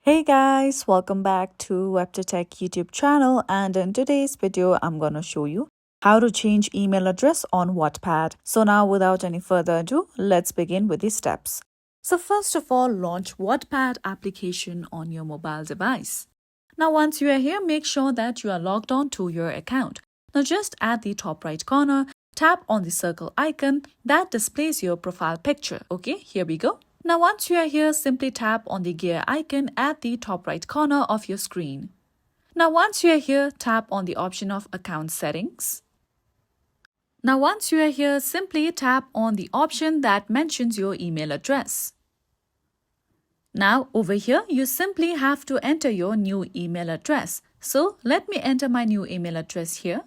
Hey guys, welcome back to WebToTech YouTube channel, and in today's video I'm going to show you how to change email address on Wattpad. So now without any further ado, let's begin with the steps. So first of all, launch Wattpad application on your mobile device. Now once you are here, make sure that you are logged on to your account. Now just at the top right corner, tap on the circle icon that displays your profile picture. Okay, here we go. Now once you are here, simply tap on the gear icon at the top right corner of your screen. Now once you are here, tap on the option of account settings. Now once you are here, simply tap on the option that mentions your email address. Now over here, you simply have to enter your new email address. So let me enter my new email address here.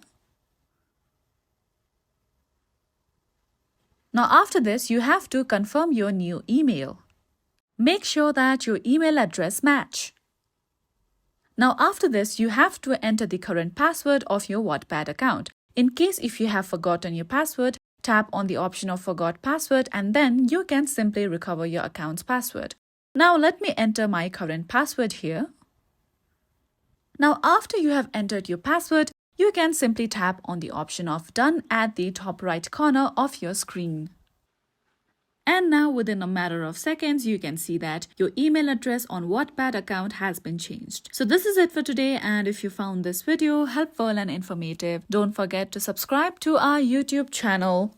Now after this, you have to confirm your new email. Make sure that your email address match. Now after this, you have to enter the current password of your Wattpad account. In case if you have forgotten your password, tap on the option of forgot password and then you can simply recover your account's password. Now let me enter my current password here. Now after you have entered your password, you can simply tap on the option of done at the top right corner of your screen. And now within a matter of seconds, you can see that your email address on Wattpad account has been changed. So this is it for today, and if you found this video helpful and informative, don't forget to subscribe to our YouTube channel.